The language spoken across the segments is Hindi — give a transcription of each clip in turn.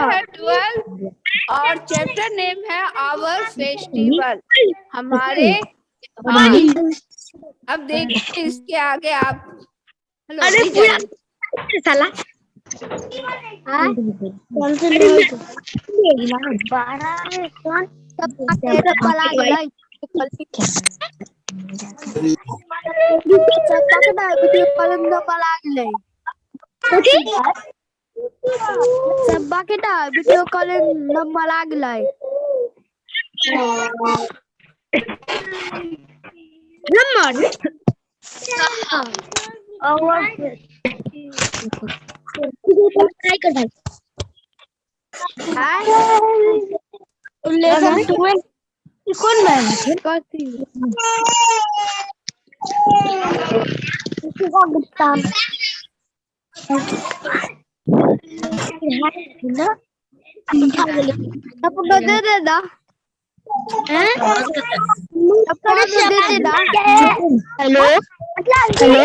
है 12 और चैप्टर नेम है आवर फेस्टिवल, हमारे त्योहार। अब देखिए इसके आगे आप हेलो साला कौन से वीडियो कॉलिंग नंबर आ गए नंबर कौन मैम दे दे दा हेलो हेलो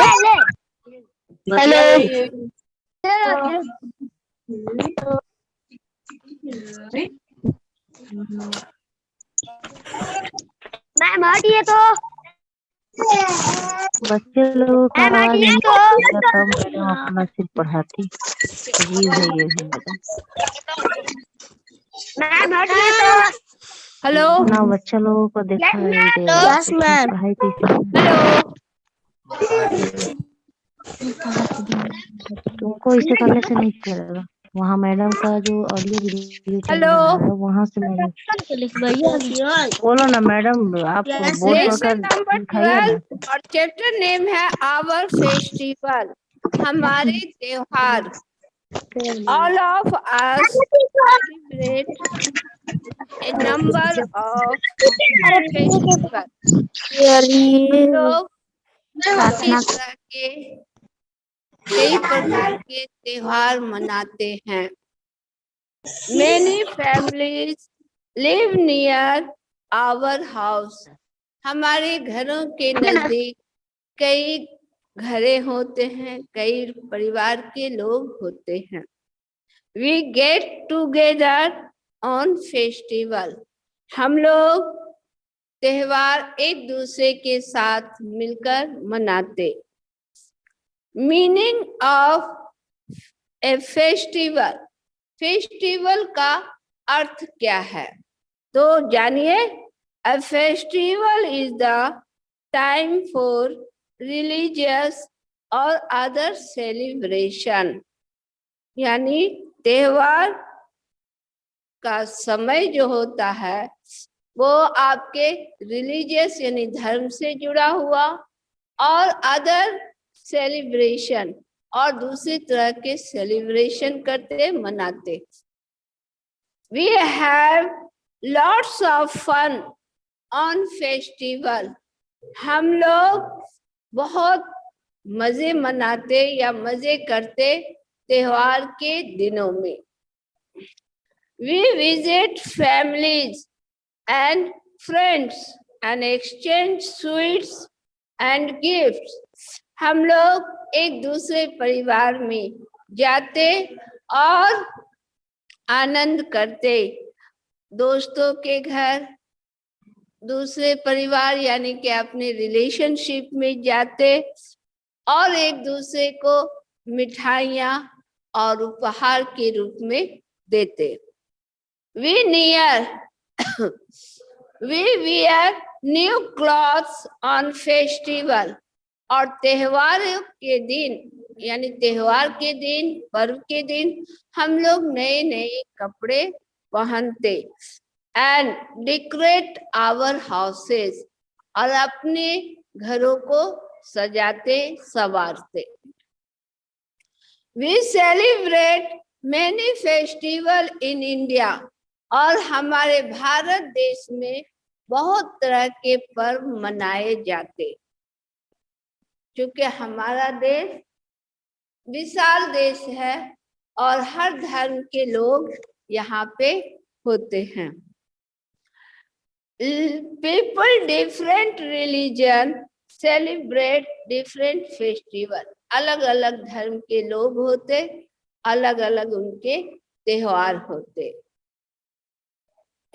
हेलो मैम हटिए तो बच्चे लोगों का आवाज नहीं तब मैडम अपना सिर्फ पढ़ाती। अजीब है ये भी मैडम। मैम हटिए तो हेलो ना बच्चा लोगों को देखा है यस मैम पढ़ाई तुमको इसे करने से नहीं चलेगा। वहाँ मैडम का जो ऑडियो वीडियो चल हेलो रहा है वहाँ से मैडम बोलो ना मैडम, आप बोर्ड लेसन पकड़ नंबर दिखाइए ना। 12 और चैप्टर नेम है आवर फेस्टिवल, हमारे त्योहार। All of us celebrate A number of festival. लोग कई प्रकार के त्योहार मनाते हैं। Many families live near our house. हमारे घरों के नजदीक कई घरे होते हैं, कई परिवार के लोग होते हैं। We get together on festival. हम लोग त्योहार एक दूसरे के साथ मिलकर मनाते। Meaning of A festival, festival का अर्थ क्या है तो जानिए। A festival is the time for religious और अदर सेलिब्रेशन, यानी त्योहार का समय जो होता है वो आपके रिलीजियस यानी धर्म से जुड़ा हुआ और अदर सेलिब्रेशन और दूसरी तरह के सेलिब्रेशन करते मनाते। We have lots of fun on festival. हम लोग बहुत मजे मनाते या मजे करते त्योहार के दिनों में। We visit families and friends and exchange sweets and gifts. हम लोग एक दूसरे परिवार में जाते और आनंद करते, दोस्तों के घर, दूसरे परिवार यानी कि अपने रिलेशनशिप में जाते और एक दूसरे को मिठाइयाँ और उपहार के रूप में देते। We wear new clothes on festival. और त्योहारों के दिन यानी त्योहार के दिन, पर्व के दिन हम लोग नए नए कपड़े पहनते। एंड डेकोरेट आवर हाउसेस, और अपने घरों को सजाते संवारते। We celebrate many festival in India, और हमारे भारत देश में बहुत तरह के पर्व मनाए जाते। क्योंकि हमारा देश विशाल देश है और हर धर्म के लोग यहाँ पे होते हैं। People different religion celebrate different festival. अलग अलग धर्म के लोग होते, अलग अलग उनके त्योहार होते।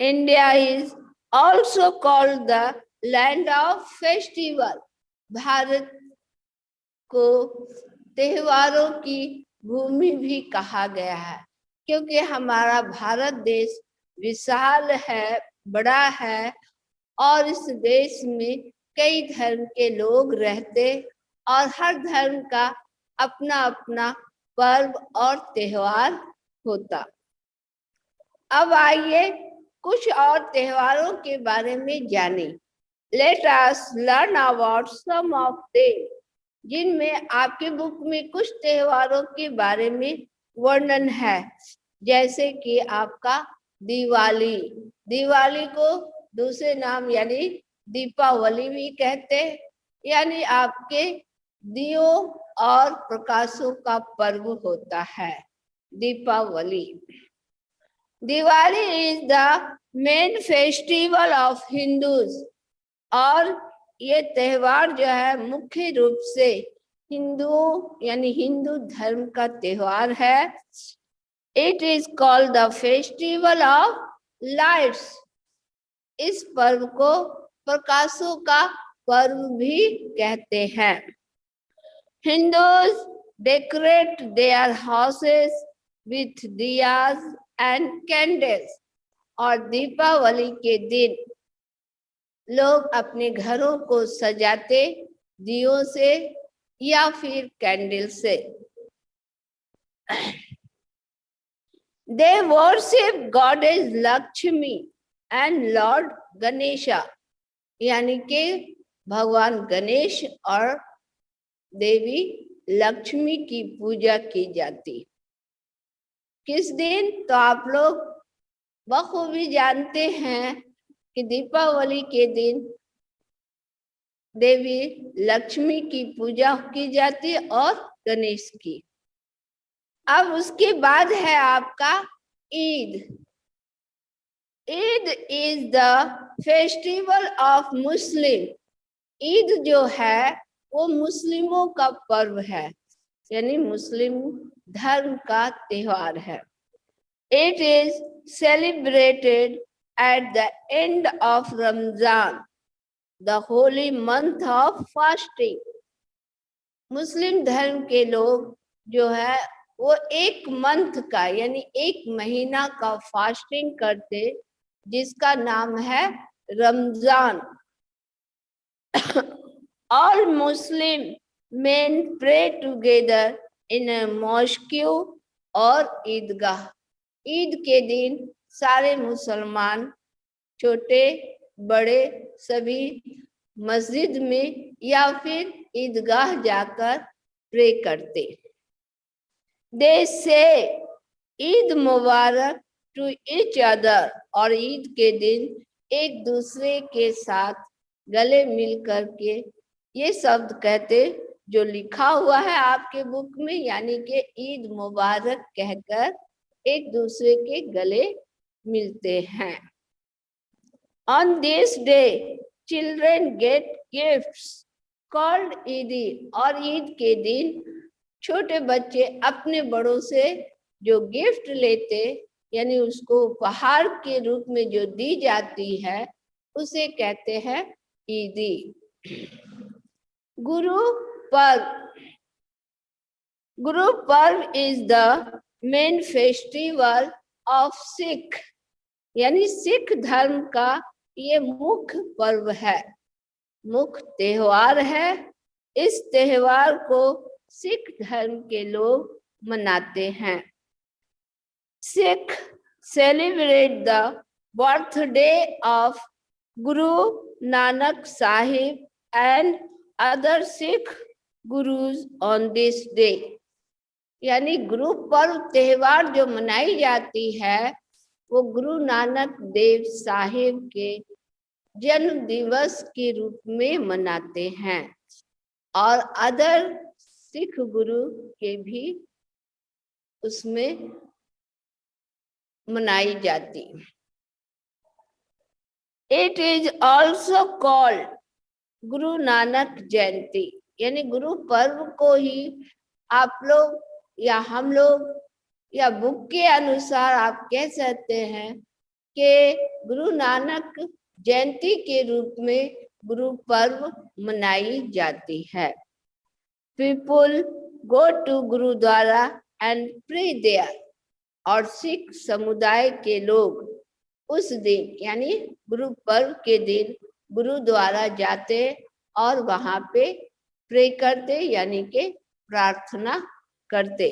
India is also called the land of festival. Bharat को त्योहारों की भूमि भी कहा गया है, क्योंकि हमारा भारत देश विशाल है, बड़ा है, और इस देश में कई धर्म के लोग रहते और हर धर्म का अपना अपना पर्व और त्योहार होता। अब आइए कुछ और त्योहारों के बारे में जाने। Let us learn about some of them, जिनमें आपके बुक में कुछ त्योहारों के बारे में वर्णन है। जैसे कि आपका दिवाली, दिवाली को दूसरे नाम यानी दीपावली भी कहते, यानी आपके दियों और प्रकाशों का पर्व होता है Deepawali. Diwali is the main festival of Hindus, और ये त्योहार जो है मुख्य रूप से हिंदुओं यानी हिंदू धर्म का त्योहार है। It is called the festival of lights. इस पर्व को प्रकाशों का पर्व भी कहते हैं। Hindus decorate their houses with diyas and candles, और दीपावली के दिन लोग अपने घरों को सजाते दियों से या फिर कैंडल से। They worship goddess Lakshmi and Lord Ganesha, यानी कि भगवान गणेश और देवी लक्ष्मी की पूजा की जाती। किस दिन? तो आप लोग बखूबी जानते हैं कि दीपावली के दिन देवी लक्ष्मी की पूजा की जाती और गणेश की। अब उसके बाद है आपका Eid. Eid is the festival of Muslim. Eid जो है वो मुस्लिमों का पर्व है, यानी मुस्लिम धर्म का त्योहार है। It is celebrated at the end of Ramzan, the holy month of fasting. Muslim धर्म के लोग जो है वो एक मंथ का यानी एक महीना का फास्टिंग करते, जिसका नाम है Ramzan. All Muslim men pray together in a mosque और ईदगाह। ईद के दिन सारे मुसलमान छोटे बड़े सभी मस्जिद में या फिर ईदगाह जाकर प्रे करते। They say Eid Mubarak to each other, और ईद के दिन एक दूसरे के साथ गले मिल करके ये शब्द कहते जो लिखा हुआ है आपके बुक में, यानी कि ईद मुबारक कहकर एक दूसरे के गले मिलते हैं। On this day, children get gifts called ईदी, और ईद के दिन छोटे बच्चे अपने बड़ों से जो गिफ्ट लेते यानी उसको उपहार के रूप में जो दी जाती है उसे कहते हैं ईदी। Guru Parv. Guru Parv is the main festival of Sikh, यानी सिख धर्म का ये मुख्य पर्व है, मुख्य त्योहार है। इस त्योहार को सिख धर्म के लोग मनाते हैं। Sikh celebrate the birthday of Guru Nanak Sahib and other Sikh gurus on this day, यानी गुरु पर्व त्योहार जो मनाई जाती है वो गुरु नानक देव साहिब के जन्म दिवस के रूप में मनाते हैं, और अदर सिख गुरु के भी उसमें मनाई जाती। It is also called Guru Nanak जयंती, यानी गुरु पर्व को ही आप लोग या हम लोग या बुक के अनुसार आप कह सकते हैं कि गुरु नानक जयंती के रूप में गुरु पर्व मनाई जाती है। People go to gurudwara and pray there, और सिख समुदाय के लोग उस दिन यानी गुरु पर्व के दिन गुरुद्वारा जाते और वहां पे प्रे करते यानी कि प्रार्थना करते।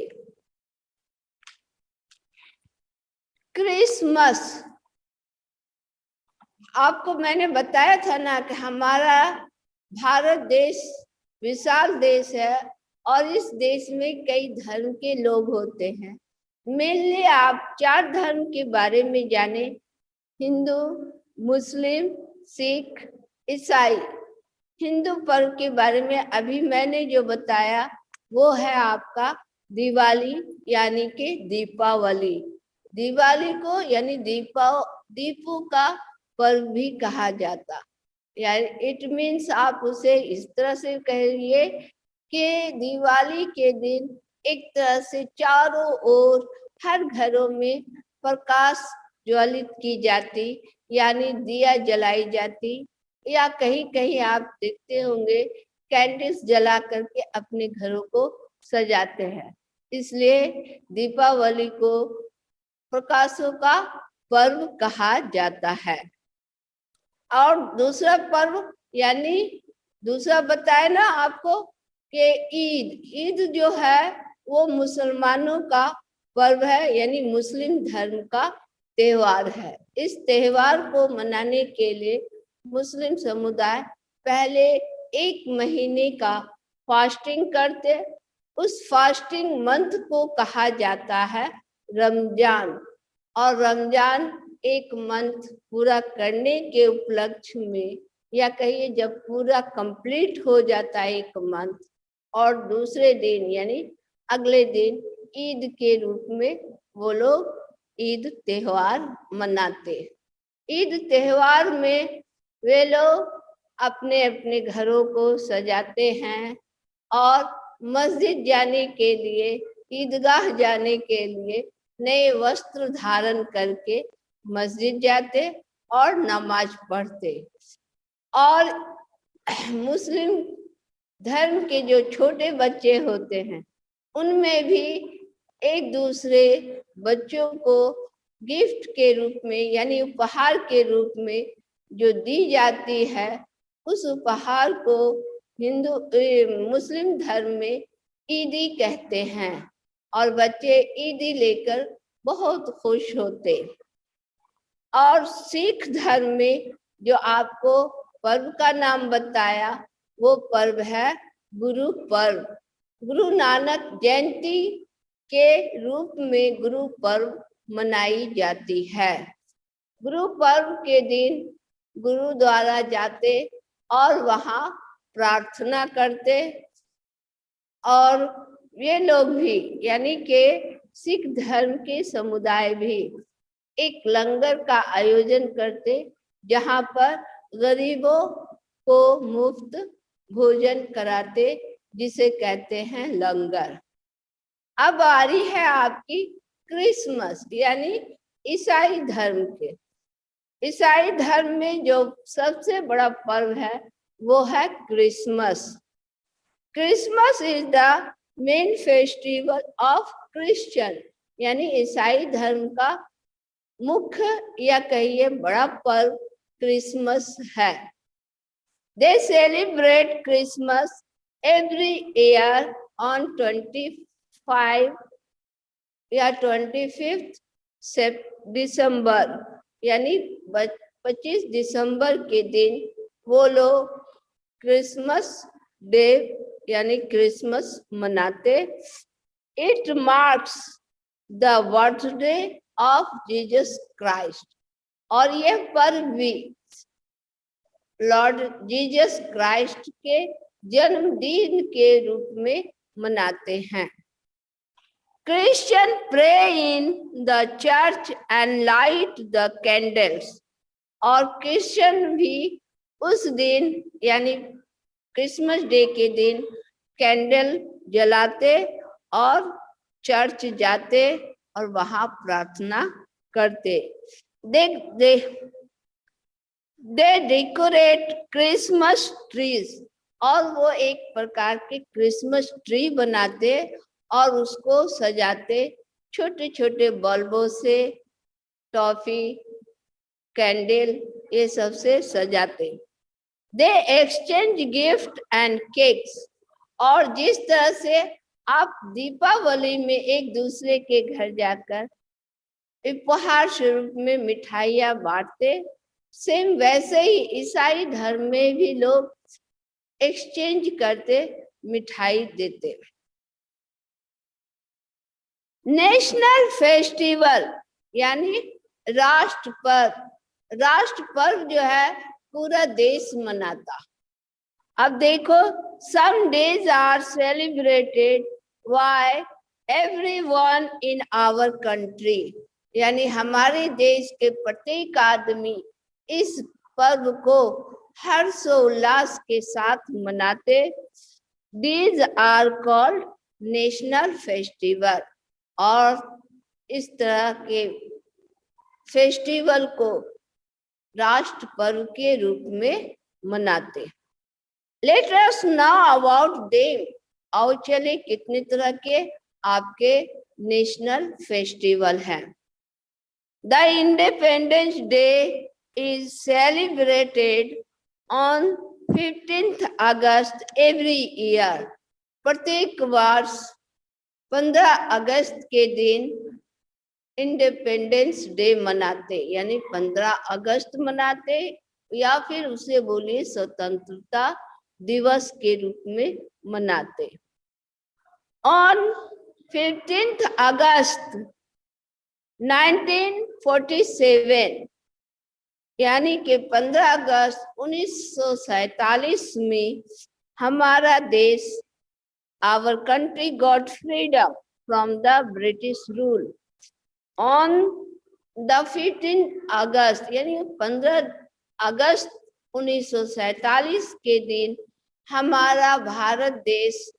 क्रिसमस, आपको मैंने बताया था ना कि हमारा भारत देश विशाल देश है और इस देश में कई धर्म के लोग होते हैं। मेनली आप 4 धर्म के बारे में जाने, हिंदू, मुस्लिम, सिख, ईसाई। हिंदू पर्व के बारे में अभी मैंने जो बताया वो है आपका दिवाली यानी कि दीपावली। दिवाली को यानी दीपों का पर्व भी कहा जाता, यानी इट मीन्स आप उसे इस तरह से कहिए कि दिवाली के दिन एक तरह से चारों ओर हर घरों में प्रकाश ज्वलित की जाती यानी दिया जलाई जाती, या कहीं कहीं आप देखते होंगे कैंडल्स जला करके अपने घरों को सजाते हैं। इसलिए दीपावली को प्रकाशों का पर्व कहा जाता है। और दूसरा पर्व यानी दूसरा बताए ना आपको कि ईद जो है वो मुसलमानों का पर्व है यानी मुस्लिम धर्म का त्योहार है। इस त्योहार को मनाने के लिए मुस्लिम समुदाय पहले 1 महीने का फास्टिंग करते। उस फास्टिंग मंथ को कहा जाता है रमजान, और रमजान 1 मंथ पूरा करने के उपलक्ष्य में, या कहिए जब पूरा कंप्लीट हो जाता है 1 मंथ, और दूसरे दिन यानी अगले दिन ईद के रूप में वो लोग ईद त्योहार मनाते। ईद त्योहार में वे लोग अपने अपने घरों को सजाते हैं और मस्जिद जाने के लिए, ईदगाह जाने के लिए नए वस्त्र धारण करके मस्जिद जाते और नमाज पढ़ते। और मुस्लिम धर्म के जो छोटे बच्चे होते हैं उनमें भी एक दूसरे बच्चों को गिफ्ट के रूप में यानी उपहार के रूप में जो दी जाती है, उस उपहार को मुस्लिम धर्म में ईदी कहते हैं, और बच्चे ईदी लेकर बहुत खुश होते। और सिख धर्म में जो आपको पर्व का नाम बताया वो पर्व है गुरु पर्व। गुरु नानक जयंती के रूप में गुरु पर्व मनाई जाती है। गुरु पर्व के दिन गुरुद्वारा जाते और वहाँ प्रार्थना करते, और ये लोग भी यानी कि सिख धर्म के समुदाय भी एक लंगर का आयोजन करते जहाँ पर गरीबों को मुफ्त भोजन कराते, जिसे कहते हैं लंगर। अब आ रही है आपकी क्रिसमस यानी ईसाई धर्म के। ईसाई धर्म में जो सबसे बड़ा पर्व है वो है Christmas. Christmas is the main festival of Christian, यानी ईसाई धर्म का मुख्य या कहिए बड़ा पर्व क्रिसमस है। They celebrate Christmas every year on 25 या 25 दिसंबर, यानी 25 दिसंबर के दिन वो लोग क्रिसमस डे यानी क्रिसमस मनाते। It marks the birthday of Jesus Christ, और यह पर्व भी लॉर्ड जीसस क्राइस्ट के जन्मदिन के रूप में मनाते हैं। Christian pray in the church and light the candles, और क्रिश्चियन भी उस दिन यानी क्रिसमस डे के दिन कैंडल जलाते और चर्च जाते और वहां प्रार्थना करते। दे डेकोरेट क्रिसमस ट्रीज, और वो एक प्रकार के क्रिसमस ट्री बनाते और उसको सजाते छोटे छोटे बल्बों से, टॉफी, कैंडल, ये सब से सजाते। दे एक्सचेंज गिफ्ट एंड केक्स, और जिस तरह से आप दीपावली में एक दूसरे के घर जाकर उपहार स्वरूप में मिठाइयाँ बांटते, सेम वैसे ही ईसाई धर्म में भी लोग एक्सचेंज करते, मिठाई देते। नेशनल फेस्टिवल यानी राष्ट्र पर्व जो है पूरा देश मनाता। अब देखो, some days are celebrated by everyone in our country, यानी हमारे देश के प्रत्येक आदमी इस पर्व को हर्षोल्लास के साथ मनाते। These are called national festival, और इस तरह के फेस्टिवल को राष्ट्र पर्व के रूप में मनाते। Let us know about them, और चले कितने तरह के आपके नेशनल फेस्टिवल हैं। The Independence Day is celebrated on 15th August every year. प्रत्येक वर्ष 15 अगस्त के दिन इंडिपेंडेंस डे मनाते, यानी 15 अगस्त मनाते, या फिर उसे बोलिए स्वतंत्रता दिवस के रूप में मनाते। ऑन 15th अगस्त 1947, यानी कि 15 अगस्त 1947 में हमारा देश, our country got freedom from the British rule. On the 15 August यानी 15 अगस्त 1947 के दिन हमारा भारत देश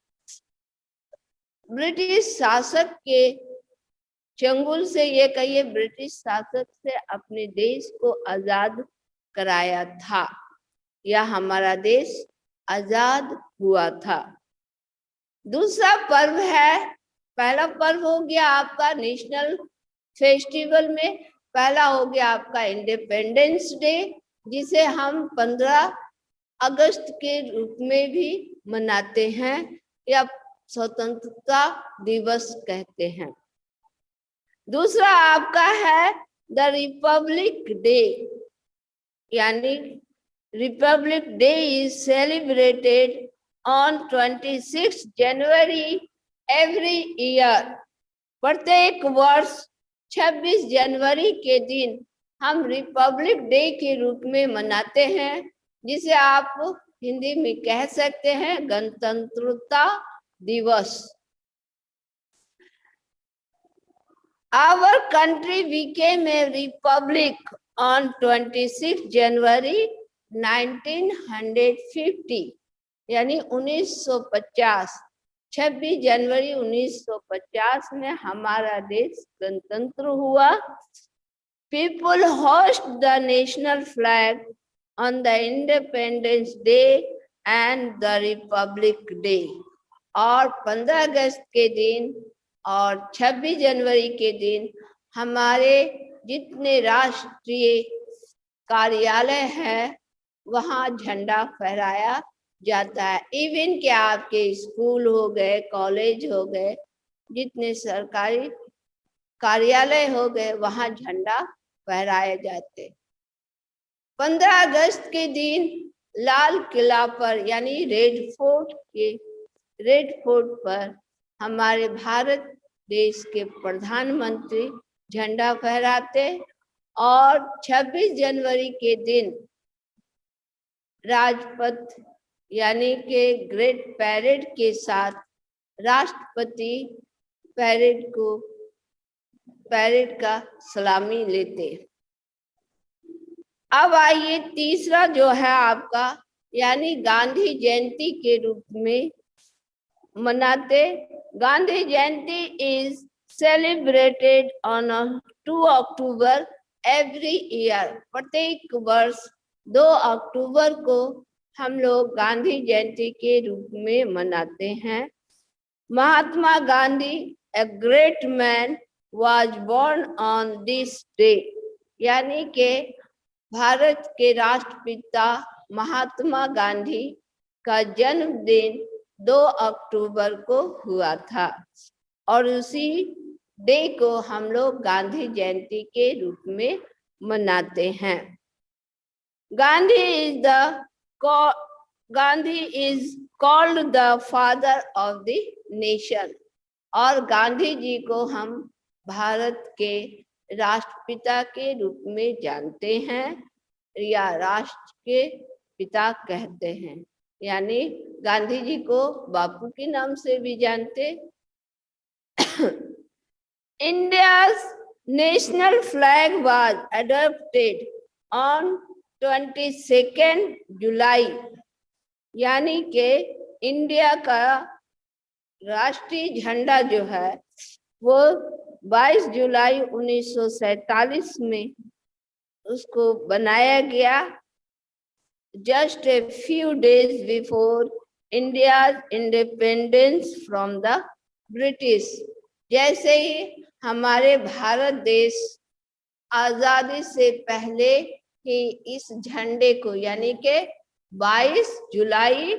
ब्रिटिश शासक के चंगुल से, ये कहिए ब्रिटिश शासक से, अपने देश को आजाद कराया था, या हमारा देश आजाद हुआ था। दूसरा पर्व है, पहला पर्व हो गया आपका नेशनल फेस्टिवल में, पहला हो गया आपका इंडिपेंडेंस डे, जिसे हम 15 अगस्त के रूप में भी मनाते हैं या स्वतंत्रता दिवस कहते हैं। दूसरा आपका है द रिपब्लिक डे, यानी Republic day is celebrated on 26 January every year. प्रत्येक वर्ष 26 जनवरी के दिन हम रिपब्लिक डे के रूप में मनाते हैं, जिसे आप हिंदी में कह सकते हैं गणतंत्रता दिवस। Our country became a republic on 26 January 1950, यानी 1950, 26 जनवरी 1950 में हमारा देश गणतंत्र हुआ। People hoist the national flag on the Independence Day and the Republic Day, और 15 अगस्त के दिन और 26 जनवरी के दिन हमारे जितने राष्ट्रीय कार्यालय हैं वहाँ झंडा फहराया जाता है। इवन कि आपके स्कूल हो गए, कॉलेज हो गए, जितने सरकारी कार्यालय हो गए, वहाँ झंडा फहराए जाते। 15 अगस्त के दिन लाल किला पर, यानी रेड फोर्ट पर हमारे भारत देश के प्रधानमंत्री झंडा फहराते, और 26 जनवरी के दिन राजपथ यानी कि ग्रेट पैरेड के साथ राष्ट्रपति पैरेड का सलामी लेते। अब आइए तीसरा जो है आपका, यानी गांधी जयंती के रूप में मनाते। Gandhi Jayanti is celebrated on 2 October every year. प्रत्येक वर्ष 2 अक्टूबर को हम लोग गांधी जयंती के रूप में मनाते हैं। Mahatma Gandhi, a great man, was born on this day. यानी के भारत के राष्ट्रपिता महात्मा गांधी का जन्मदिन 2 अक्टूबर को हुआ था और उसी डे को हम लोग गांधी जयंती के रूप में मनाते हैं। Gandhi is called the father of the nation. और गांधी जी को हम भारत के राष्ट्रपिता के रूप में जानते हैं या राष्ट्र के पिता कहते हैं। यानी गांधी जी को बापू के नाम से भी जानते। India's national flag was adopted on 22 जुलाई। यानी कि इंडिया का राष्ट्रीय झंडा जो है वो 22 जुलाई 1947 में उसको बनाया गया, just a few days before India's independence from the British। जैसे ही हमारे भारत देश आजादी से पहले ही इस झंडे को यानी के 22 जुलाई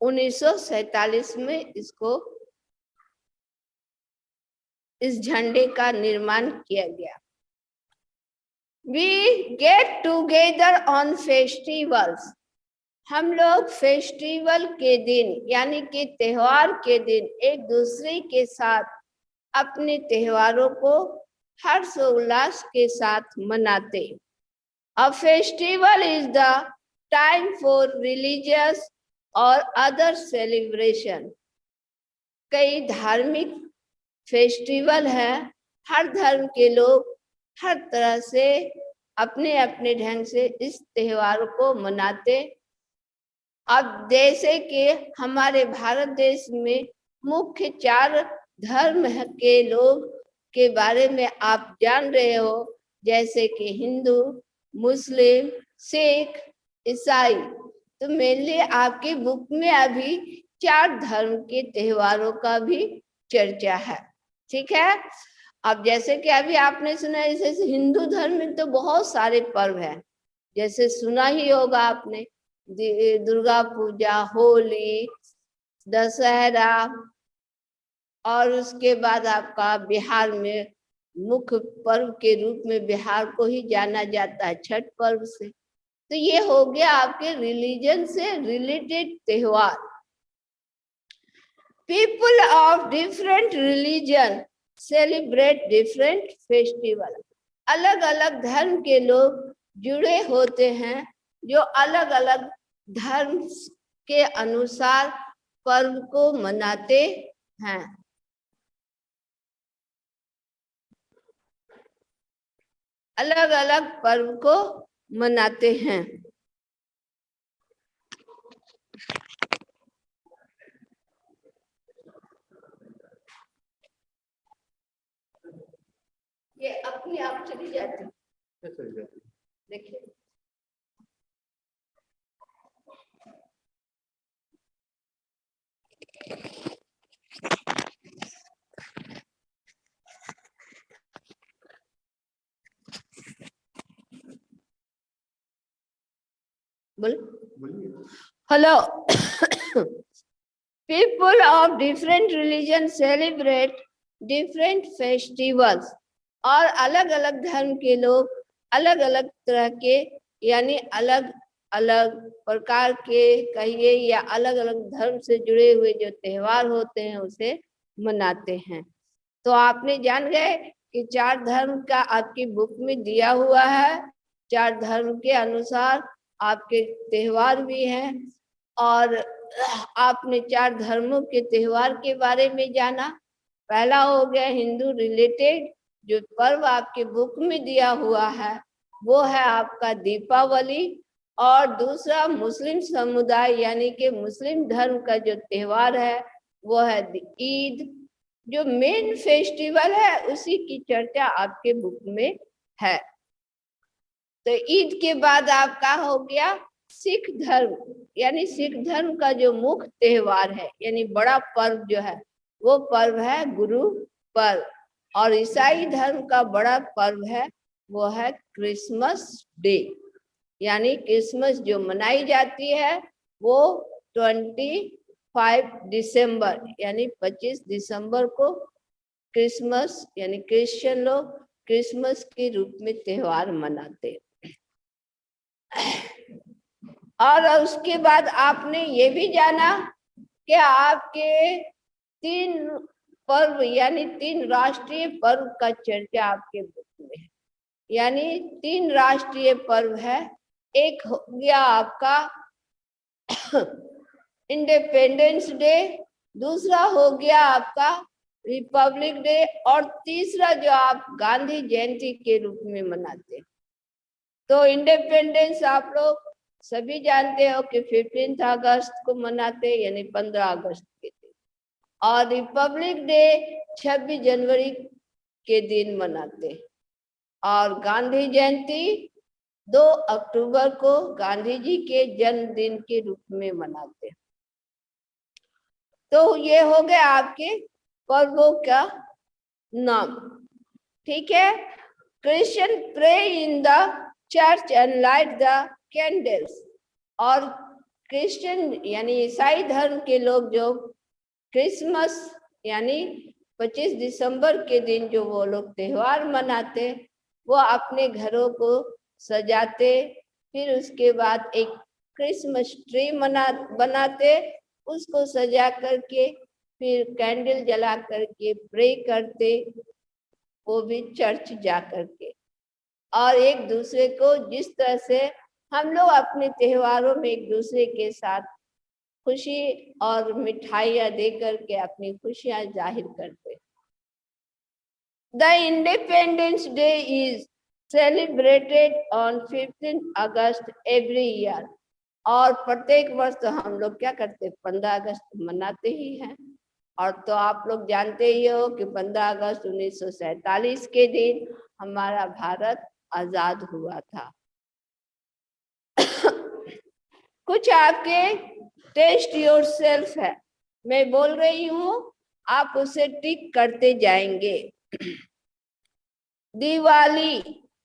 1947 में इस झंडे का निर्माण किया गया। We get together on festivals। हम लोग फेस्टिवल के दिन यानी कि त्योहार के दिन एक दूसरे के साथ अपने त्योहारों को हर्षोल्लास के साथ मनाते। A festival is the time for religious और other celebration। कई धार्मिक फेस्टिवल है, हर धर्म के लोग हर तरह से अपने अपने ढंग से इस त्योहार को मनाते। अब जैसे कि हमारे भारत देश में मुख्य 4 धर्म के लोग के बारे में आप जान रहे हो, जैसे कि हिंदू, मुस्लिम, सिख, ईसाई। तो मेनली आपकी बुक में अभी 4 धर्म के त्योहारों का भी चर्चा है, ठीक है। अब जैसे कि अभी आपने सुना, जैसे हिंदू धर्म में तो बहुत सारे पर्व हैं, जैसे सुना ही होगा आपने दुर्गा पूजा, होली, दशहरा, और उसके बाद आपका बिहार में मुख्य पर्व के रूप में बिहार को ही जाना जाता है छठ पर्व से। तो ये हो गया आपके रिलीजन से रिलेटेड त्योहार। People of different religion celebrate different festival. अलग अलग धर्म के लोग जुड़े होते हैं जो अलग अलग धर्म के अनुसार पर्व को मनाते हैं। अलग अलग पर्व को मनाते हैं। ये अपने आप चली जाती है, देखिए। Hello. People of different religion celebrate different festivals। और अलग अलग धर्म के लोग अलग अलग तरह के यानी अलग अलग प्रकार के कहिए या अलग अलग धर्म से जुड़े हुए जो त्योहार होते हैं उसे मनाते हैं। तो आपने जान गए कि 4 धर्म का आपकी बुक में दिया हुआ है, 4 धर्म के अनुसार आपके त्योहार भी हैं, और आपने 4 धर्मों के त्योहार के बारे में जाना। पहला हो गया हिंदू रिलेटेड, जो पर्व आपके बुक में दिया हुआ है वो है आपका दीपावली, और दूसरा मुस्लिम समुदाय यानी कि मुस्लिम धर्म का जो त्योहार है वो है ईद। जो मेन फेस्टिवल है उसी की चर्चा आपके बुक में है। तो ईद के बाद आपका हो गया सिख धर्म, यानी सिख धर्म का जो मुख्य त्योहार है यानी बड़ा पर्व जो है वो पर्व है गुरु पर्व। और ईसाई धर्म का बड़ा पर्व है वो है क्रिसमस डे, यानी क्रिसमस जो मनाई जाती है वो 25 दिसंबर यानी 25 दिसंबर को क्रिसमस यानी क्रिश्चियन लोग क्रिसमस के रूप में त्योहार मनाते। और उसके बाद आपने ये भी जाना कि आपके 3 पर्व यानी 3 राष्ट्रीय पर्व का चर्चा आपके बुक में है। यानी 3 राष्ट्रीय पर्व है। एक हो गया आपका इंडिपेंडेंस डे, दूसरा हो गया आपका रिपब्लिक डे, और तीसरा जो आप गांधी जयंती के रूप में मनाते हैं। तो इंडिपेंडेंस आप लोग सभी जानते हो कि 15 अगस्त को मनाते हैं यानी 15 अगस्त के दिन, और रिपब्लिक डे 26 जनवरी के दिन मनाते हैं, और गांधी जयंती 2 अक्टूबर को गांधी जी के जन्मदिन के रूप में मनाते हैं। तो ये हो गया आपके पर्वों का नाम, ठीक है। Christian pray in the church and light the candles, और क्रिश्चियन यानी ईसाई धर्म के लोग जो क्रिसमस यानी 25 दिसंबर के दिन जो वो लोग त्योहार मनाते वो अपने घरों को सजाते, फिर उसके बाद एक क्रिसमस ट्री बनाते, उसको सजा करके फिर कैंडल जला करके प्रे करते, वो भी चर्च जा करके। और एक दूसरे को जिस तरह से हम लोग अपने त्योहारों में एक दूसरे के साथ खुशी और मिठाइयाँ दे करके अपनी खुशियाँ जाहिर करते। The independence day is celebrated on 15 August every year, और प्रत्येक वर्ष तो हम लोग क्या करते 15 अगस्त मनाते ही हैं। और तो आप लोग जानते ही हो कि 15 अगस्त 1947 के दिन हमारा भारत आजाद हुआ था। कुछ आपके टेस्ट योरसेल्फ है, मैं बोल रही हूँ आप उसे टिक करते जाएंगे। Diwali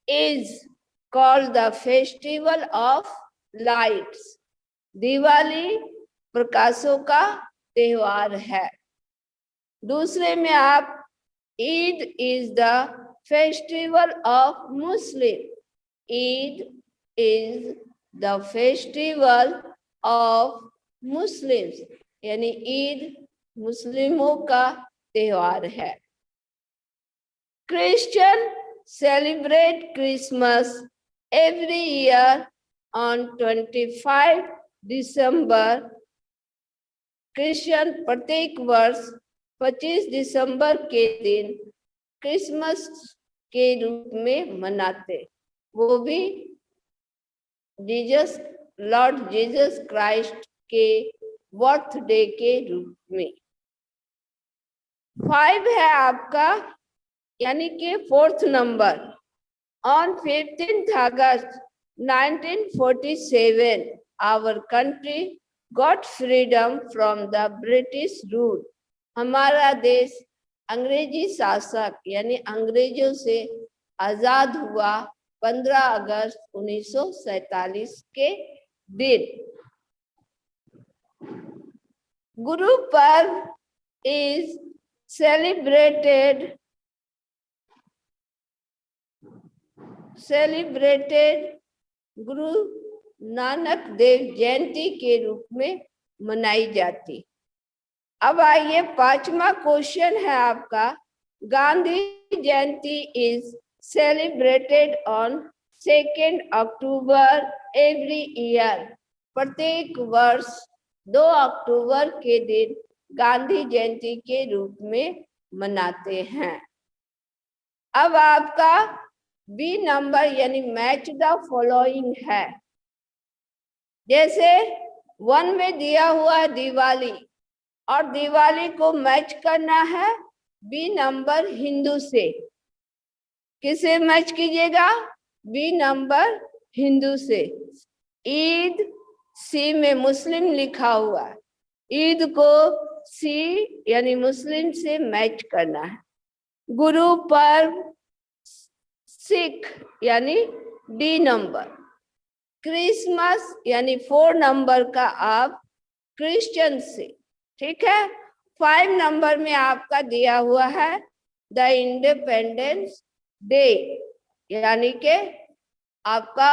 is called the festival of lights, Diwali प्रकाशों का त्योहार है। दूसरे में आप Eid is the festival of Muslim, Eid is the festival of Muslims, यानी ईद मुस्लिमों का त्योहार है। Christian celebrate Christmas every year on 25 December, Christian प्रत्येक वर्ष 25 दिसंबर के दिन क्रिसमस के रूप में मनाते, वो भी लॉर्ड जीसस क्राइस्ट के बर्थडे के रूप में। 5 है आपका यानी कि 4th number, on 15th August 1947 our country got freedom from the British rule, हमारा देश अंग्रेजी शासक यानी अंग्रेजों से आजाद हुआ 15 अगस्त 1947 के दिन। गुरु पर्व इज सेलिब्रेटेड गुरु नानक देव जयंती के रूप में मनाई जाती। अब आइए 5वां क्वेश्चन है आपका, Gandhi Jayanti is celebrated on 2 October every year, प्रत्येक वर्ष 2 अक्टूबर के दिन गांधी जयंती के रूप में मनाते हैं। अब आपका बी नंबर यानी मैच द फॉलोइंग है। जैसे 1 में दिया हुआ है दिवाली, और दिवाली को मैच करना है बी नंबर हिंदू से, किसे मैच कीजिएगा? बी नंबर हिंदू से। ईद, सी में मुस्लिम लिखा हुआ है, ईद को सी यानी मुस्लिम से मैच करना है। गुरु पर्व, सिख यानी डी नंबर। क्रिसमस यानी 4 नंबर का आप क्रिश्चियन से, ठीक है। 5 नंबर में आपका दिया हुआ है द इंडिपेंडेंस डे, यानी के आपका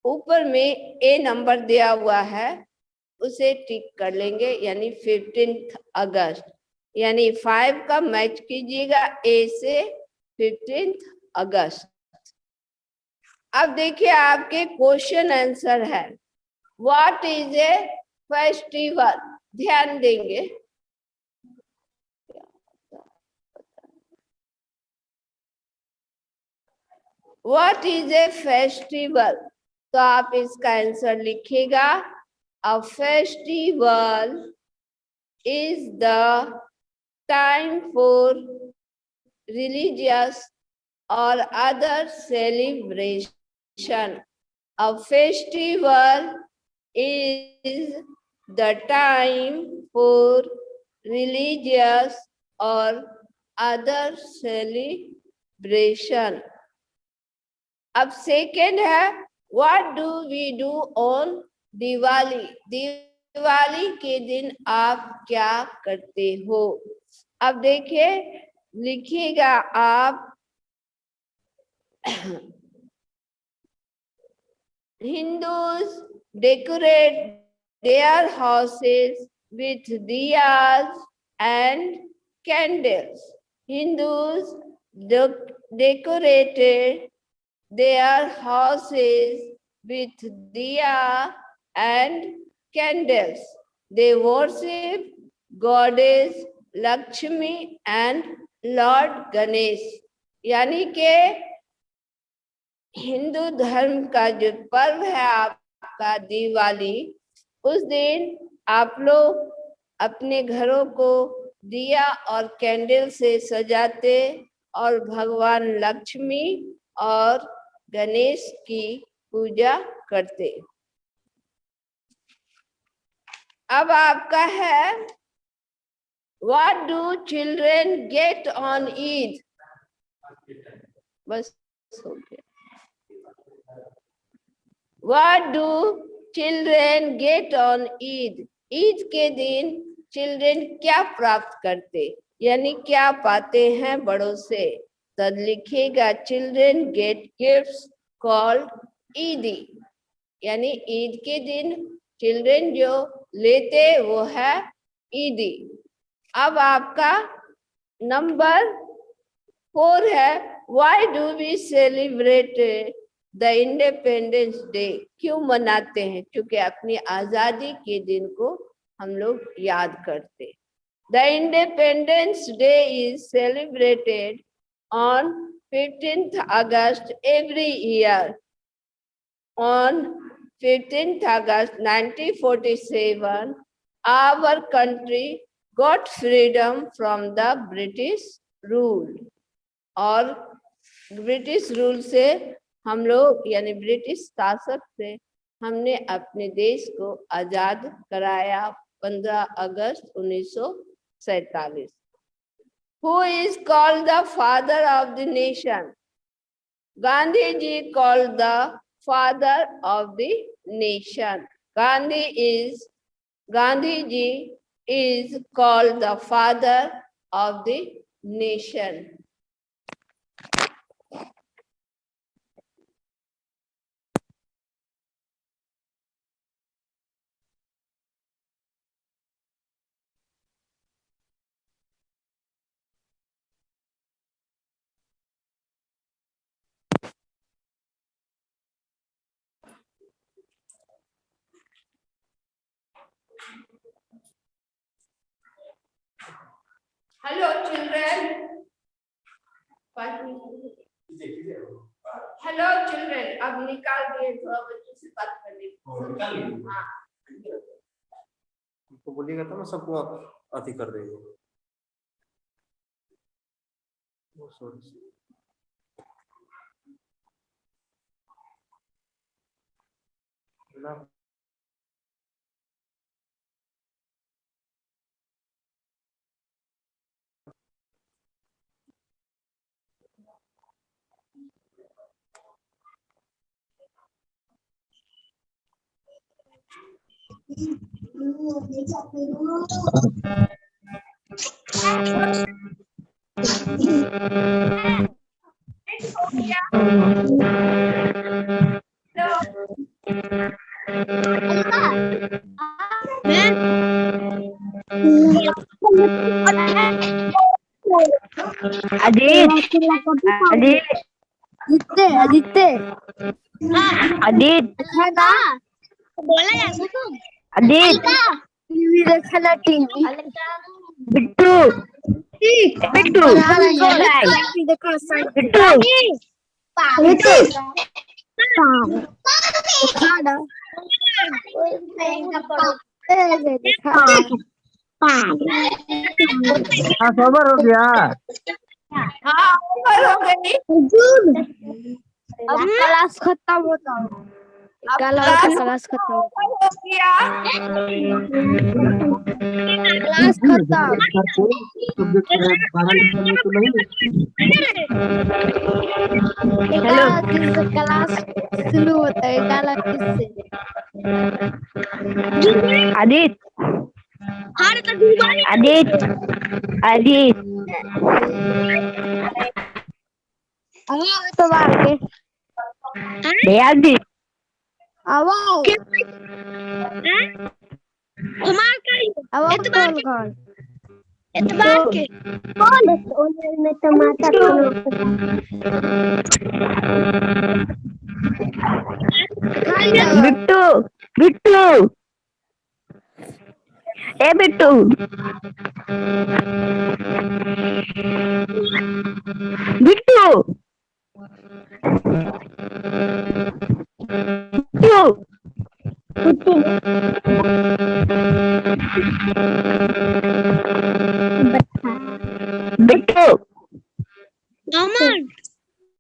ऊपर में ए नंबर दिया हुआ है, उसे टिक कर लेंगे, यानी 15 अगस्त, यानी 5 का मैच कीजिएगा ए से 15 अगस्त। अब देखिए आपके क्वेश्चन आंसर है, व्हाट इज ए फेस्टिवल, ध्यान देंगे। व्हाट इज ए फेस्टिवल, तो आप इसका आंसर लिखिएगा, a festival is the time for religious or other celebration. A festival is the time for religious or other celebration. अब सेकेंड है, what do we do on Diwali, Diwali के दिन आप क्या करते हो? अब देखिए लिखिएगा आप, Hindus decorate their houses with diyas and candles. Hindus decorated their houses with diya and candles. They worship goddess Lakshmi and Lord Ganesh. यानी के हिंदू धर्म का जो पर्व है आपका दिवाली, उस दिन आप लोग अपने घरों को दिया और कैंडल से सजाते और भगवान लक्ष्मी और गणेश की पूजा करते। अब आपका है, what do children get on Eid, बस हो गया। What do children get on Eid? Eid के दिन चिल्ड्रेन क्या प्राप्त करते, यानी क्या पाते हैं बड़ों से? तो लिखिएगा, चिल्ड्रेन गेट गिफ्ट्स कॉल्ड ईदी, यानी ईद के दिन चिल्ड्रेन जो लेते वो है ईदी। अब आपका नंबर 4 है, Why do we celebrate the independence day, क्यों मनाते हैं? क्योंकि अपनी आजादी के दिन को हम लोग याद करते। The independence day is celebrated on 15th August every year. On 15th August 1947, our country got freedom from the British rule. और ब्रिटिश रूल से हम लोग यानी ब्रिटिश शासक से हमने अपने देश को आजाद कराया 15 अगस्त 1947। Who is called the father of the nation? Gandhi ji called the father of the nation. Gandhi ji is called the father of the nation. Hello children. Hello children, अब निकाल दिए, थोड़ा बच्चों से बात करने की। हाँ तो बोलिएगा तो मैं सबको अति कर देंगे। अजीत अजीत आदित्य अजीत देखा बोला जा सुन अजीत टीवी देखा ना टीवी बिट्टू बिट्टू साइकिल देखो साइकिल बिट्टू देखा ना देखा हाँ खबर हो गया। हाँ ओवर हो गई। अब क्लास खत्म होता है क्लास खत्म ओवर हो गया। क्लास खत्म सब्जेक्ट है 12 लिखने में तो नहीं। किससे क्लास शुरू होता है गाला किससे अजीत अजीत अजीत तो बाहर के अजीत अब एतबार के में टमाटर बिट्टू बिट्टू ए बिट्टू बिट्टू बिट्टू